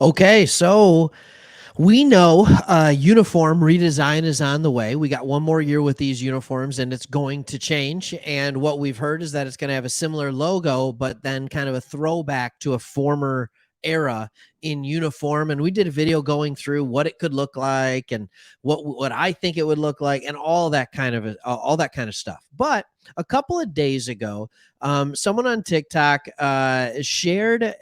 Okay, so we know uniform redesign is on the way. We got one more year with these uniforms and it's going to change. And what we've heard is that it's going to have a similar logo, but then kind of a throwback to a former era in uniform. And we did a video going through what it could look like and what I think it would look like and all that kind of stuff. But a couple of days ago, someone on TikTok shared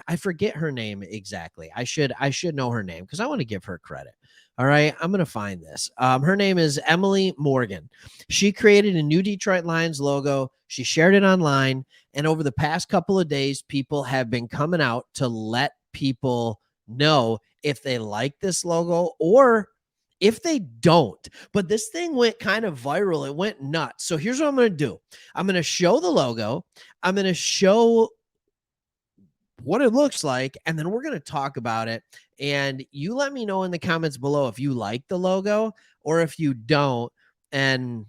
I forget her name exactly. I should know her name because I want to give her credit. All right, I'm gonna find this. Her name is Emily Morgan. She created a new Detroit Lions logo. She shared it online, and over the past couple of days, people have been coming out to let people know if they like this logo or if they don't. But this thing went kind of viral. It went nuts. So here's what I'm gonna do. I'm gonna show the logo. I'm gonna show what it looks like, and then we're going to talk about it. And you let me know in the comments below if you like the logo or if you don't. And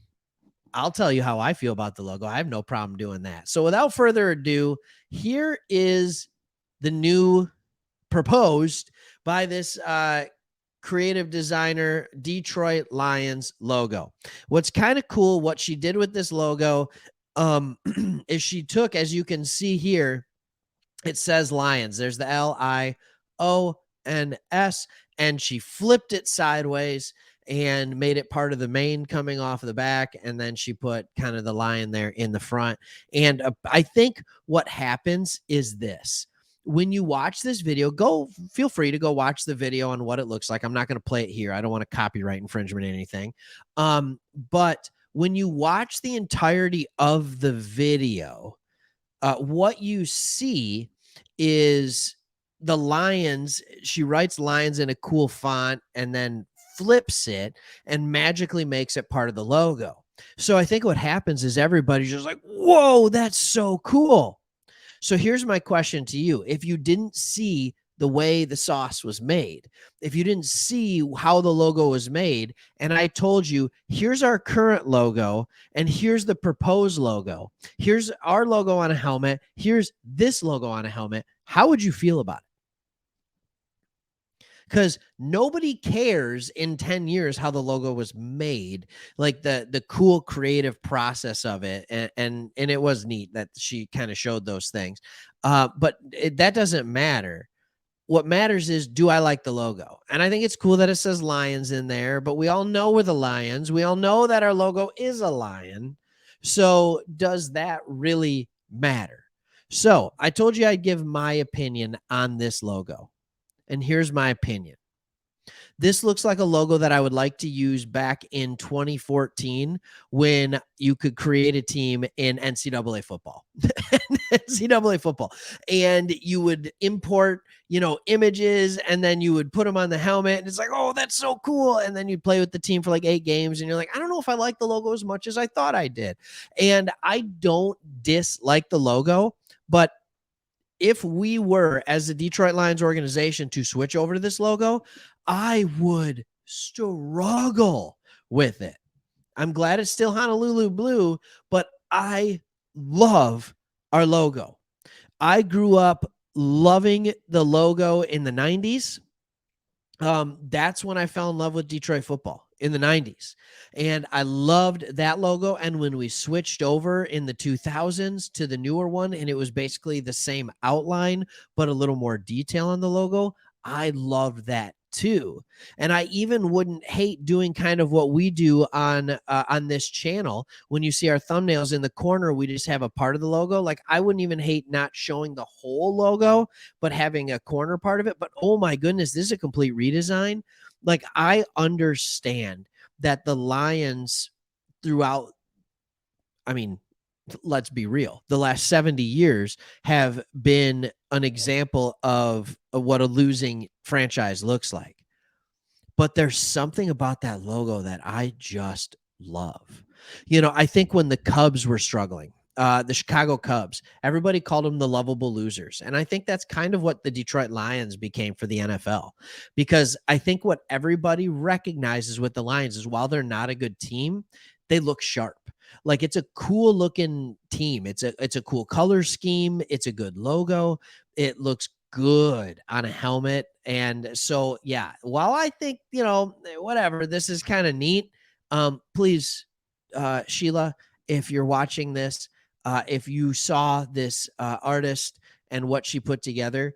I'll tell you how I feel about the logo. I have no problem doing that. So without further ado, here is the new proposed by this creative designer Detroit Lions logo. What's kind of cool, what she did with this logo is she took, as you can see here, it says Lions. There's the Lions, and she flipped it sideways and made it part of the mane coming off of the back. And then she put kind of the lion there in the front. And I think what happens is this. When you watch this video, feel free to go watch the video on what it looks like. I'm not going to play it here. I don't want to copyright infringement or anything. But when you watch the entirety of the video, what you see is the lions. She writes lions in a cool font and then flips it and magically makes it part of the logo. So I think what happens is everybody's just like, whoa, that's so cool. So here's my question to you. If you didn't see the way the sauce was made, if you didn't see how the logo was made, and I told you, here's our current logo and here's the proposed logo, here's our logo on a helmet, here's this logo on a helmet, how would you feel about it? Because nobody cares in 10 years how the logo was made, like the cool creative process of it. And it was neat that she kind of showed those things. But that doesn't matter. What matters is, do I like the logo? And I think it's cool that it says Lions in there, but we all know we're the Lions. We all know that our logo is a lion. So does that really matter? So I told you I'd give my opinion on this logo. And here's my opinion. This looks like a logo that I would like to use back in 2014 when you could create a team in NCAA football. NCAA football. And you would import, images, and then you would put them on the helmet. And it's like, oh, that's so cool. And then you'd play with the team for like 8 games. And you're like, I don't know if I like the logo as much as I thought I did. And I don't dislike the logo, but if we were, as the Detroit Lions organization, to switch over to this logo, I would struggle with it. I'm glad it's still Honolulu blue, but I love our logo. I grew up loving the logo in the 90s. That's when I fell in love with Detroit football, in the 90s. And I loved that logo. And when we switched over in the 2000s to the newer one, and it was basically the same outline, but a little more detail on the logo, I loved that too. And I even wouldn't hate doing kind of what we do on this channel. When you see our thumbnails in the corner, we just have a part of the logo. Like, I wouldn't even hate not showing the whole logo, but having a corner part of it. But oh my goodness, this is a complete redesign. Like, I understand that the Lions throughout, I mean, let's be real, the last 70 years have been an example of what a losing franchise looks like. But there's something about that logo that I just love. I think when the Cubs were struggling, the Chicago Cubs, everybody called them the lovable losers. And I think that's kind of what the Detroit Lions became for the NFL, because I think what everybody recognizes with the Lions is, while they're not a good team, they look sharp. Like, it's a cool looking team. It's a cool color scheme. It's a good logo. It looks good on a helmet. And so, yeah, while I think, whatever, this is kind of neat. Please, Sheila, if you're watching this, if you saw this artist and what she put together,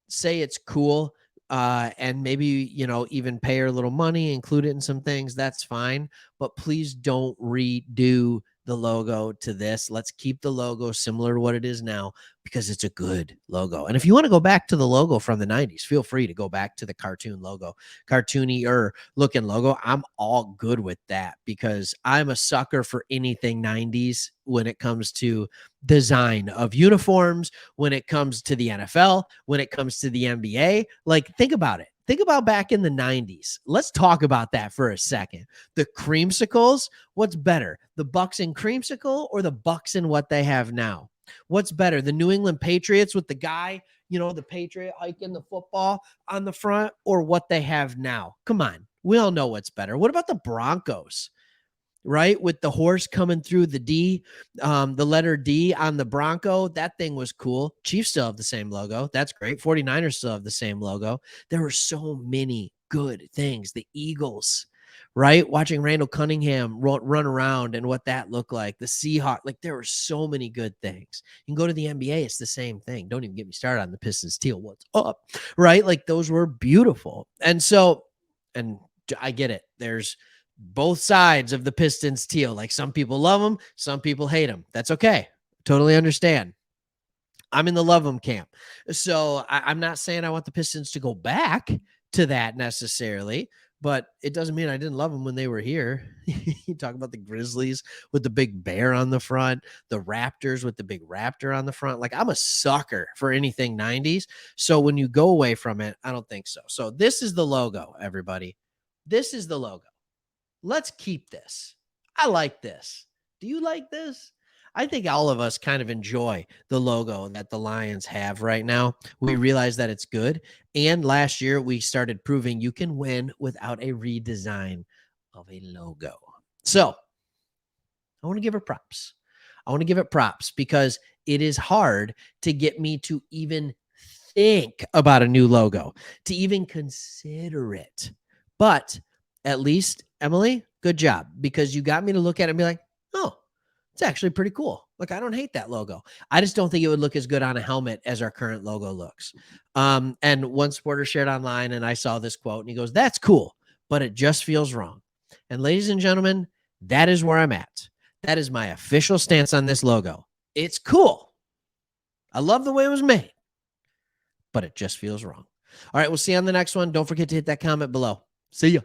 say it's cool, and maybe, even pay her a little money, include it in some things, that's fine. But please don't redo the logo to this. Let's keep the logo similar to what it is now, because it's a good logo. And if you want to go back to the logo from the 90s, feel free to go back to the cartoon logo, cartoony or looking logo. I'm all good with that, because I'm a sucker for anything 90s when it comes to design of uniforms, when it comes to the NFL, when it comes to the NBA. Like, think about it. Think about back in the 90s. Let's talk about that for a second. The creamsicles, what's better, the Bucks and creamsicle or the Bucks and what they have now? What's better, the New England Patriots with the guy, the Patriot hiking the football on the front, or what they have now? Come on. We all know what's better. What about the Broncos? Right? With the horse coming through the D, the letter D on the Bronco. That thing was cool. Chiefs still have the same logo. That's great. 49ers still have the same logo. There were so many good things. The Eagles, right? Watching Randall Cunningham run around and what that looked like. The Seahawks, like, there were so many good things. You can go to the NBA, it's the same thing. Don't even get me started on the Pistons teal. What's up? Right? Like, those were beautiful. And so, and I get it. There's both sides of the Pistons teal. Like, some people love them, some people hate them. That's okay. Totally understand. I'm in the love them camp. So I'm not saying I want the Pistons to go back to that necessarily, but it doesn't mean I didn't love them when they were here. You talk about the Grizzlies with the big bear on the front, the Raptors with the big raptor on the front. Like, I'm a sucker for anything 90s. So when you go away from it, I don't think so. So this is the logo, everybody. This is the logo. Let's keep this. I like this. Do you like this? I think all of us kind of enjoy the logo that the Lions have right now. We realize that it's good. And last year, we started proving you can win without a redesign of a logo. So I want to give her props. I want to give it props, because it is hard to get me to even think about a new logo, to even consider it. But at least, Emily, good job, because you got me to look at it and be like, oh, it's actually pretty cool. Like, I don't hate that logo. I just don't think it would look as good on a helmet as our current logo looks. And one supporter shared online, and I saw this quote, and he goes, that's cool, but it just feels wrong. And ladies and gentlemen, that is where I'm at. That is my official stance on this logo. It's cool. I love the way it was made, but it just feels wrong. All right, we'll see you on the next one. Don't forget to hit that comment below. See ya.